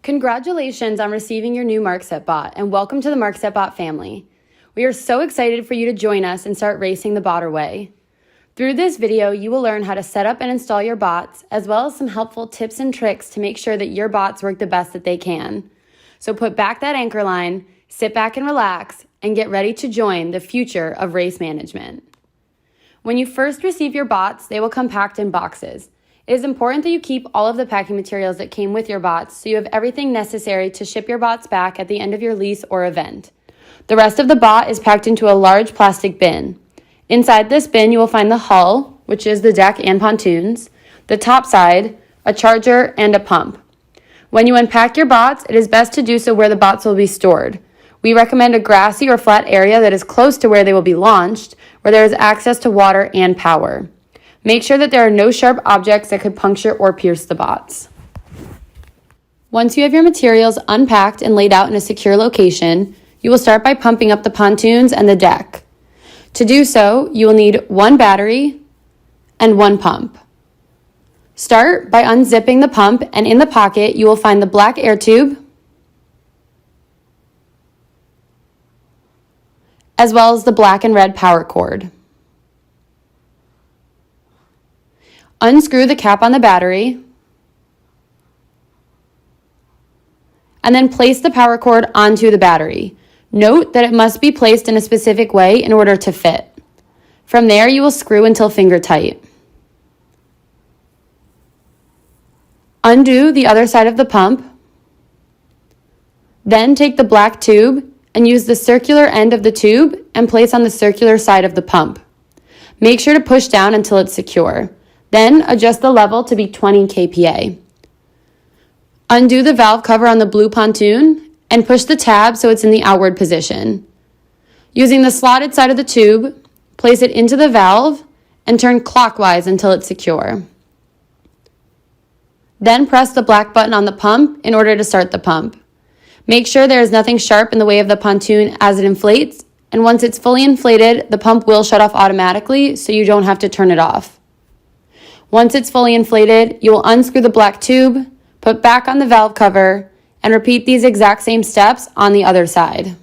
Congratulations on receiving your new MarkSet bot, and welcome to the MarkSet bot family. We are so excited for you to join us and start racing the botter way. Through this video, you will learn how to set up and install your bots, as well as some helpful tips and tricks to make sure that your bots work the best that they can. So put back that anchor line, sit back and relax, and get ready to join the future of race management. When you first receive your bots, they will come packed in boxes. It is important that you keep all of the packing materials that came with your bots so you have everything necessary to ship your bots back at the end of your lease or event. The rest of the bot is packed into a large plastic bin. Inside this bin, you will find the hull, which is the deck and pontoons, the top side, a charger, and a pump. When you unpack your bots, it is best to do so where the bots will be stored. We recommend a grassy or flat area that is close to where they will be launched, where there is access to water and power. Make sure that there are no sharp objects that could puncture or pierce the bots. Once you have your materials unpacked and laid out in a secure location, you will start by pumping up the pontoons and the deck. To do so, you will need one battery and one pump. Start by unzipping the pump, and in the pocket, you will find the black air tube, as well as the black and red power cord. Unscrew the cap on the battery, and then place the power cord onto the battery. Note that it must be placed in a specific way in order to fit. From there, you will screw until finger tight. Undo the other side of the pump. Then take the black tube and use the circular end of the tube and place on the circular side of the pump. Make sure to push down until it's secure. Then adjust the level to be 20 kPa. Undo the valve cover on the blue pontoon and push the tab so it's in the outward position. Using the slotted side of the tube, place it into the valve and turn clockwise until it's secure. Then press the black button on the pump in order to start the pump. Make sure there is nothing sharp in the way of the pontoon as it inflates, and once it's fully inflated, the pump will shut off automatically so you don't have to turn it off. Once it's fully inflated, you will unscrew the black tube, put back on the valve cover, and repeat these exact same steps on the other side.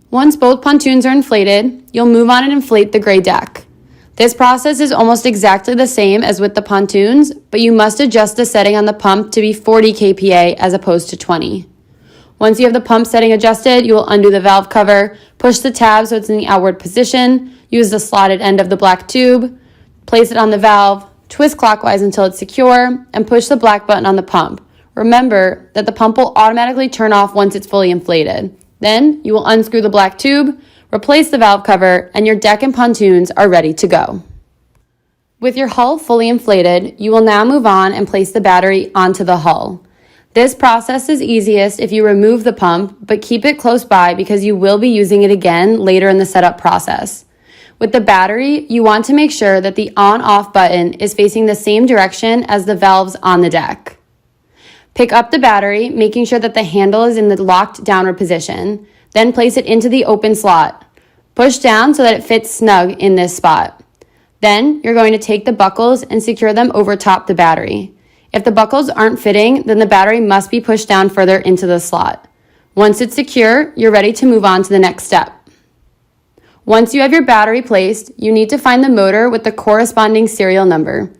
Once both pontoons are inflated, you'll move on and inflate the gray deck. This process is almost exactly the same as with the pontoons, but you must adjust the setting on the pump to be 40 kPa as opposed to 20. Once you have the pump setting adjusted, you will undo the valve cover, push the tab so it's in the outward position, use the slotted end of the black tube, place it on the valve, twist clockwise until it's secure, and push the black button on the pump. Remember that the pump will automatically turn off once it's fully inflated. Then you will unscrew the black tube, replace the valve cover, and your deck and pontoons are ready to go. With your hull fully inflated, you will now move on and place the battery onto the hull. This process is easiest if you remove the pump, but keep it close by because you will be using it again later in the setup process. With the battery, you want to make sure that the on-off button is facing the same direction as the valves on the deck. Pick up the battery, making sure that the handle is in the locked downward position, then place it into the open slot. Push down so that it fits snug in this spot. Then you're going to take the buckles and secure them over top the battery. If the buckles aren't fitting, then the battery must be pushed down further into the slot. Once it's secure, you're ready to move on to the next step. Once you have your battery placed, you need to find the motor with the corresponding serial number.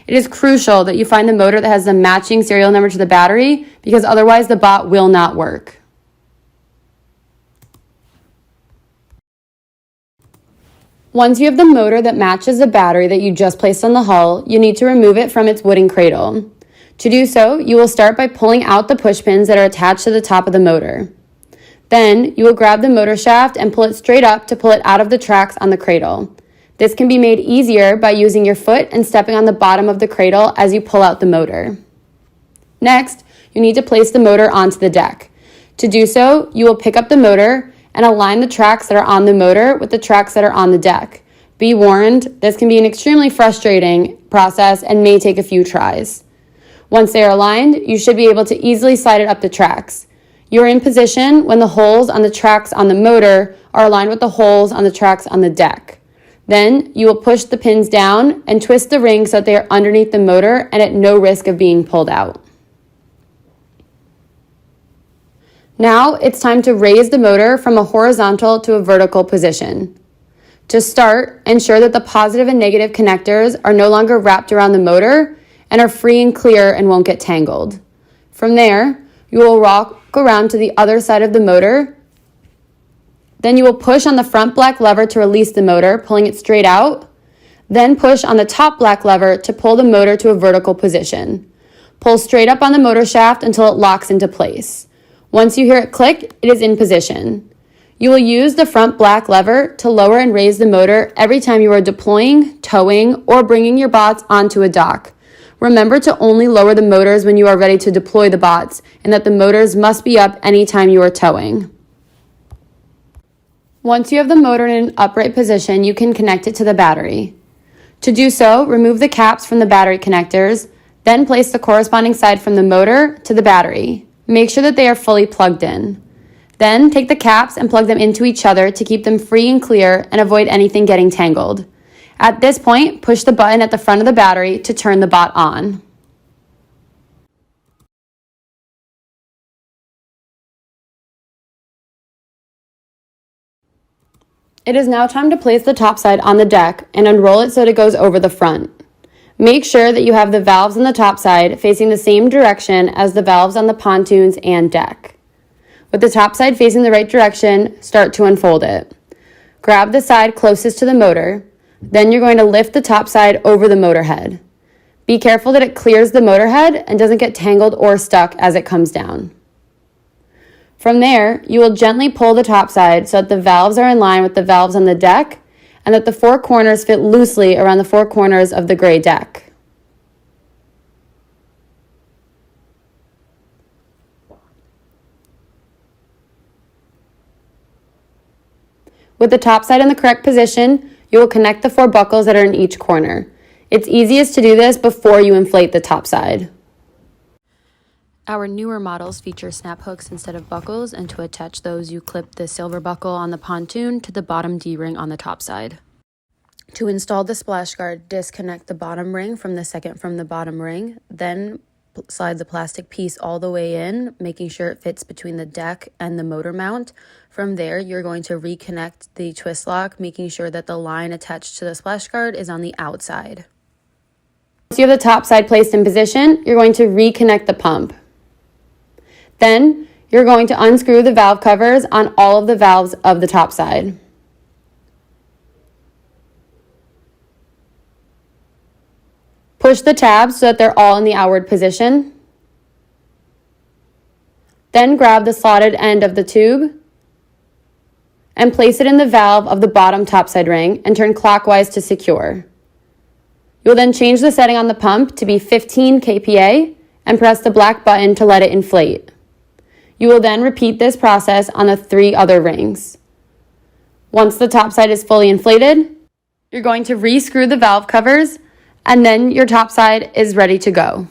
It is crucial that you find the motor that has the matching serial number to the battery because otherwise the bot will not work. Once you have the motor that matches the battery that you just placed on the hull, you need to remove it from its wooden cradle. To do so, you will start by pulling out the push pins that are attached to the top of the motor. Then, you will grab the motor shaft and pull it straight up to pull it out of the tracks on the cradle. This can be made easier by using your foot and stepping on the bottom of the cradle as you pull out the motor. Next, you need to place the motor onto the deck. To do so, you will pick up the motor and align the tracks that are on the motor with the tracks that are on the deck. Be warned, this can be an extremely frustrating process and may take a few tries. Once they are aligned, you should be able to easily slide it up the tracks. You're in position when the holes on the tracks on the motor are aligned with the holes on the tracks on the deck. Then you will push the pins down and twist the rings so that they are underneath the motor and at no risk of being pulled out. Now it's time to raise the motor from a horizontal to a vertical position. To start, ensure that the positive and negative connectors are no longer wrapped around the motor and are free and clear and won't get tangled. From there, you will rock around to the other side of the motor. Then you will push on the front black lever to release the motor, pulling it straight out. Then push on the top black lever to pull the motor to a vertical position. Pull straight up on the motor shaft until it locks into place. Once you hear it click, it is in position. You will use the front black lever to lower and raise the motor every time you are deploying, towing, or bringing your bots onto a dock. Remember to only lower the motors when you are ready to deploy the bots, and that the motors must be up anytime you are towing. Once you have the motor in an upright position, you can connect it to the battery. To do so, remove the caps from the battery connectors, then place the corresponding side from the motor to the battery. Make sure that they are fully plugged in. Then take the caps and plug them into each other to keep them free and clear and avoid anything getting tangled. At this point, push the button at the front of the battery to turn the bot on. It is now time to place the topside on the deck and unroll it so that it goes over the front. Make sure that you have the valves on the topside facing the same direction as the valves on the pontoons and deck. With the topside facing the right direction, start to unfold it. Grab the side closest to the motor. Then you're going to lift the topside over the motor head. Be careful that it clears the motor head and doesn't get tangled or stuck as it comes down. From there, you will gently pull the topside so that the valves are in line with the valves on the deck and that the four corners fit loosely around the four corners of the gray deck. With the topside in the correct position, you will connect the four buckles that are in each corner. It's easiest to do this before you inflate the topside. Our newer models feature snap hooks instead of buckles, and to attach those, you clip the silver buckle on the pontoon to the bottom D-ring on the top side. To install the splash guard, disconnect the bottom ring from the second from the bottom ring, then slide the plastic piece all the way in, making sure it fits between the deck and the motor mount. From there, you're going to reconnect the twist lock, making sure that the line attached to the splash guard is on the outside. Once you have the top side placed in position, you're going to reconnect the pump. Then, you're going to unscrew the valve covers on all of the valves of the top side. Push the tabs so that they're all in the outward position. Then grab the slotted end of the tube and place it in the valve of the bottom topside ring and turn clockwise to secure. You'll then change the setting on the pump to be 15 kPa and press the black button to let it inflate. You will then repeat this process on the 3 other rings. Once the topside is fully inflated, you're going to re-screw the valve covers, and then your topside is ready to go.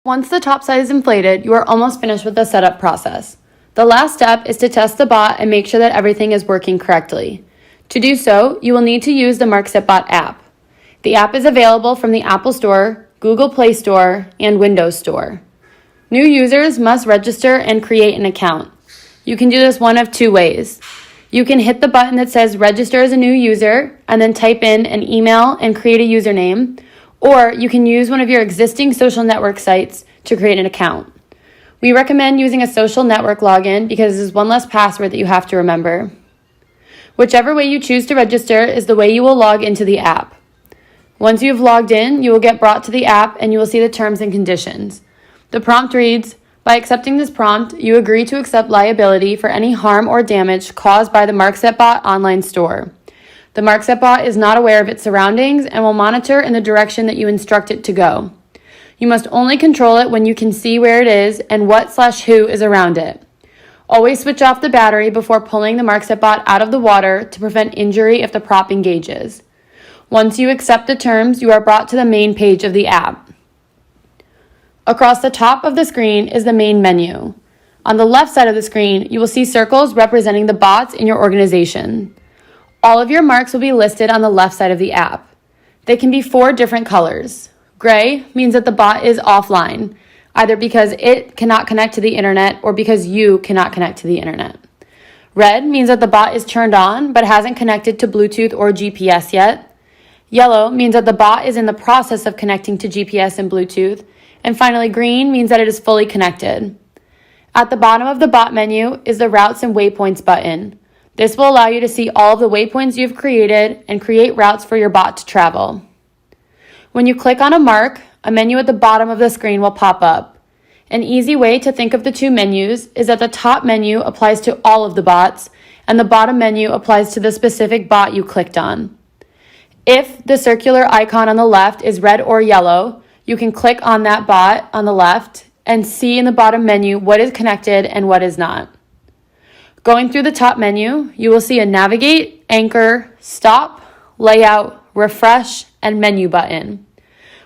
Once the topside is inflated, you are almost finished with the setup process. The last step is to test the bot and make sure that everything is working correctly. To do so, you will need to use the MarksetBot app. The app is available from the Apple Store, Google Play Store, and Windows Store. New users must register and create an account. You can do this one of 2 ways. You can hit the button that says register as a new user and then type in an email and create a username, or you can use one of your existing social network sites to create an account. We recommend using a social network login because this is one less password that you have to remember. Whichever way you choose to register is the way you will log into the app. Once you have logged in, you will get brought to the app and you will see the terms and conditions. The prompt reads, "By accepting this prompt, you agree to accept liability for any harm or damage caused by the MarksetBot online store. The MarksetBot is not aware of its surroundings and will monitor in the direction that you instruct it to go. You must only control it when you can see where it is and what/who is around it. Always switch off the battery before pulling the MarksetBot out of the water to prevent injury if the prop engages. Once you accept the terms, you are brought to the main page of the app. Across the top of the screen is the main menu. On the left side of the screen, you will see circles representing the bots in your organization. All of your marks will be listed on the left side of the app. They can be 4 different colors. Gray means that the bot is offline, either because it cannot connect to the internet or because you cannot connect to the internet. Red means that the bot is turned on but hasn't connected to Bluetooth or GPS yet. Yellow means that the bot is in the process of connecting to GPS and Bluetooth. And finally, green means that it is fully connected. At the bottom of the bot menu is the Routes and Waypoints button. This will allow you to see all of the waypoints you've created and create routes for your bot to travel. When you click on a mark, a menu at the bottom of the screen will pop up. An easy way to think of the 2 menus is that the top menu applies to all of the bots, and the bottom menu applies to the specific bot you clicked on. If the circular icon on the left is red or yellow, you can click on that bot on the left and see in the bottom menu what is connected and what is not. Going through the top menu, you will see a Navigate, Anchor, Stop, Layout, Refresh, and Menu button.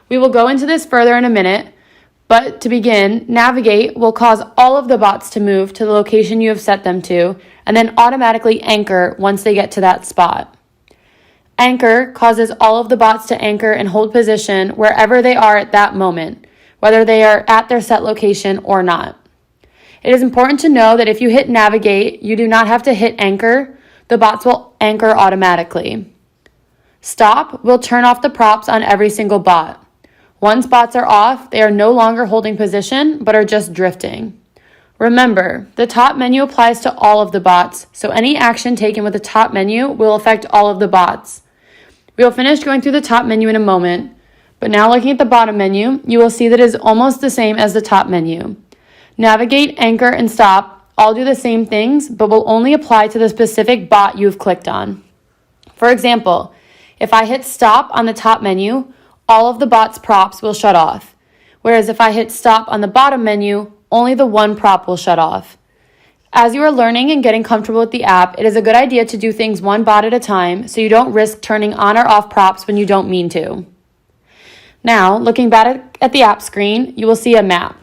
We will go into this further in a minute, but to begin, Navigate will cause all of the bots to move to the location you have set them to, and then automatically anchor once they get to that spot. Anchor causes all of the bots to anchor and hold position wherever they are at that moment, whether they are at their set location or not. It is important to know that if you hit Navigate, you do not have to hit Anchor. The bots will anchor automatically. Stop will turn off the props on every single bot. Once bots are off, they are no longer holding position, but are just drifting. Remember, the top menu applies to all of the bots, so any action taken with the top menu will affect all of the bots. We will finish going through the top menu in a moment, but now looking at the bottom menu, you will see that it is almost the same as the top menu. Navigate, Anchor, and Stop all do the same things, but will only apply to the specific bot you've clicked on. For example, if I hit Stop on the top menu, all of the bot's props will shut off, whereas if I hit Stop on the bottom menu, only the one prop will shut off. As you are learning and getting comfortable with the app, it is a good idea to do things one bot at a time so you don't risk turning on or off props when you don't mean to. Now, looking back at the app screen, you will see a map.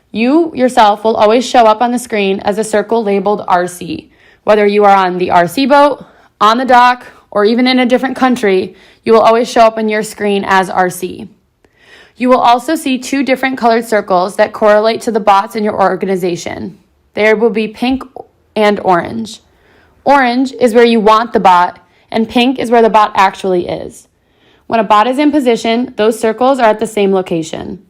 You yourself will always show up on the screen as a circle labeled RC. Whether you are on the RC boat, on the dock, or even in a different country, you will always show up on your screen as RC. You will also see 2 different colored circles that correlate to the bots in your organization. There will be pink and orange. Orange is where you want the bot, and pink is where the bot actually is. When a bot is in position, those circles are at the same location.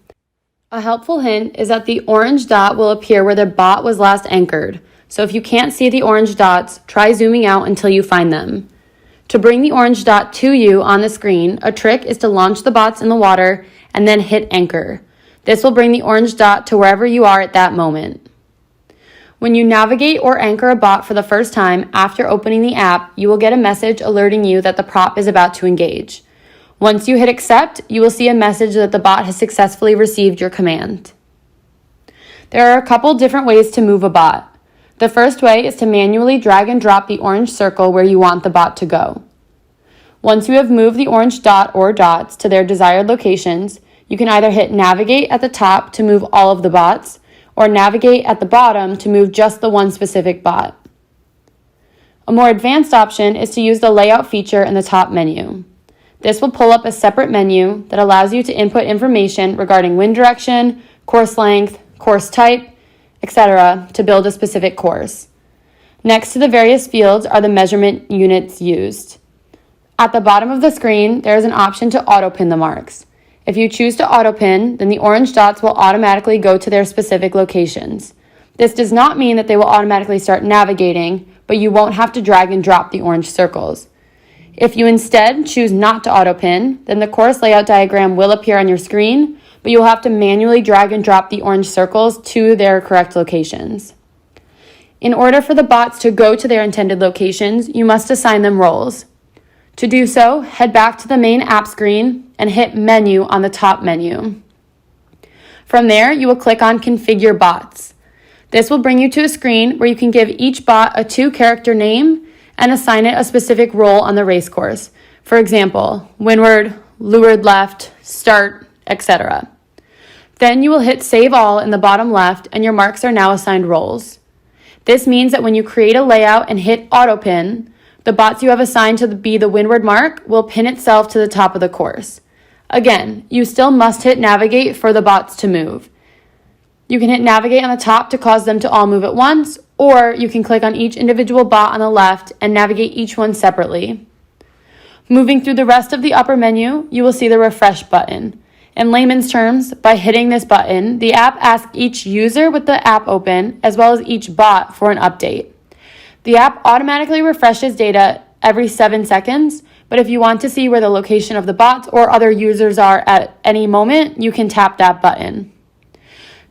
A helpful hint is that the orange dot will appear where the bot was last anchored. So if you can't see the orange dots, try zooming out until you find them. To bring the orange dot to you on the screen, a trick is to launch the bots in the water and then hit anchor. This will bring the orange dot to wherever you are at that moment. When you navigate or anchor a bot for the first time after opening the app, you will get a message alerting you that the prop is about to engage. Once you hit accept, you will see a message that the bot has successfully received your command. There are a couple different ways to move a bot. The first way is to manually drag and drop the orange circle where you want the bot to go. Once you have moved the orange dot or dots to their desired locations, you can either hit navigate at the top to move all of the bots, or navigate at the bottom to move just the one specific bot. A more advanced option is to use the layout feature in the top menu. This will pull up a separate menu that allows you to input information regarding wind direction, course length, course type, etc. to build a specific course. Next to the various fields are the measurement units used. At the bottom of the screen, there is an option to auto-pin the marks. If you choose to auto-pin, then the orange dots will automatically go to their specific locations. This does not mean that they will automatically start navigating, but you won't have to drag and drop the orange circles. If you instead choose not to auto-pin, then the course layout diagram will appear on your screen, but you'll have to manually drag and drop the orange circles to their correct locations. In order for the bots to go to their intended locations, you must assign them roles. To do so, head back to the main app screen and hit Menu on the top menu. From there, you will click on Configure Bots. This will bring you to a screen where you can give each bot a 2-character name and assign it a specific role on the race course. For example, windward, leeward left, start, etc. Then you will hit Save All in the bottom left, and your marks are now assigned roles. This means that when you create a layout and hit Auto Pin, the bots you have assigned to be the windward mark will pin itself to the top of the course. Again, you still must hit Navigate for the bots to move. You can hit Navigate on the top to cause them to all move at once, or you can click on each individual bot on the left and navigate each one separately. Moving through the rest of the upper menu, you will see the Refresh button. In layman's terms, by hitting this button, the app asks each user with the app open, as well as each bot, for an update. The app automatically refreshes data every 7 seconds, but if you want to see where the location of the bots or other users are at any moment, you can tap that button.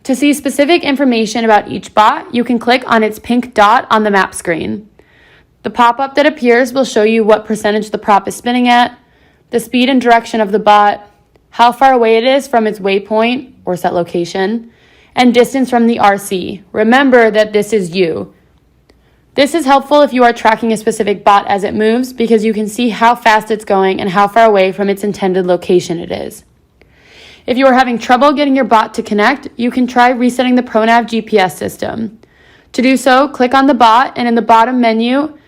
To see specific information about each bot, you can click on its pink dot on the map screen. The pop-up that appears will show you what percentage the prop is spinning at, the speed and direction of the bot, how far away it is from its waypoint or set location, and distance from the RC. Remember that this is you. This is helpful if you are tracking a specific bot as it moves, because you can see how fast it's going and how far away from its intended location it is. If you are having trouble getting your bot to connect, you can try resetting the ProNav GPS system. To do so, click on the bot and in the bottom menu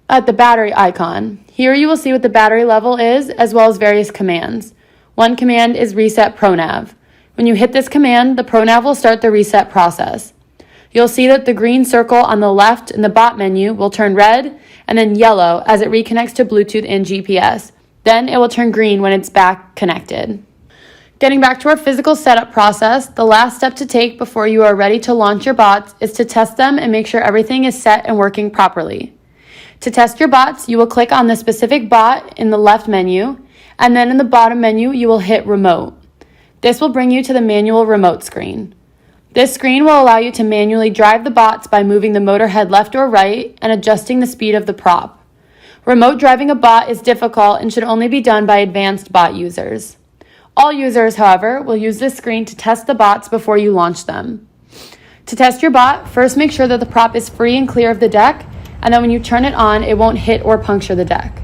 at the battery icon. Here you will see what the battery level is, as well as various commands. One command is Reset ProNav. When you hit this command, the ProNav will start the reset process. You'll see that the green circle on the left in the bot menu will turn red and then yellow as it reconnects to Bluetooth and GPS. Then it will turn green when it's back connected. Getting back to our physical setup process, the last step to take before you are ready to launch your bots is to test them and make sure everything is set and working properly. To test your bots, you will click on the specific bot in the left menu, and then in the bottom menu, you will hit Remote. This will bring you to the manual remote screen. This screen will allow you to manually drive the bots by moving the motor head left or right and adjusting the speed of the prop. Remote driving a bot is difficult and should only be done by advanced bot users. All users, however, will use this screen to test the bots before you launch them. To test your bot, first make sure that the prop is free and clear of the deck, and then when you turn it on, it won't hit or puncture the deck.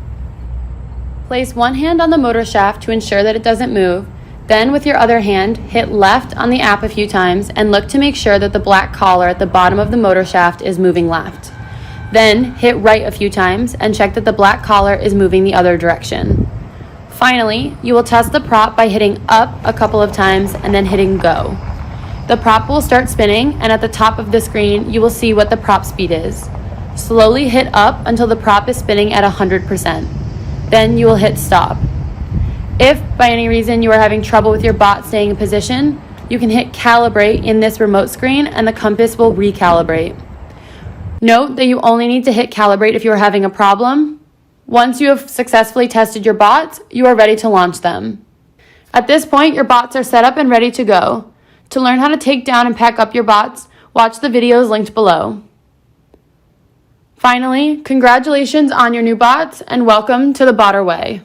Place one hand on the motor shaft to ensure that it doesn't move. Then, with your other hand, hit left on the app a few times and look to make sure that the black collar at the bottom of the motor shaft is moving left. Then, hit right a few times and check that the black collar is moving the other direction. Finally, you will test the prop by hitting up a couple of times and then hitting go. The prop will start spinning, and at the top of the screen, you will see what the prop speed is. Slowly hit up until the prop is spinning at 100%. Then you will hit stop. If, by any reason, you are having trouble with your bot staying in position, you can hit calibrate in this remote screen and the compass will recalibrate. Note that you only need to hit calibrate if you are having a problem. Once you have successfully tested your bots, you are ready to launch them. At this point, your bots are set up and ready to go. To learn how to take down and pack up your bots, watch the videos linked below. Finally, congratulations on your new bots and welcome to the Botter Way.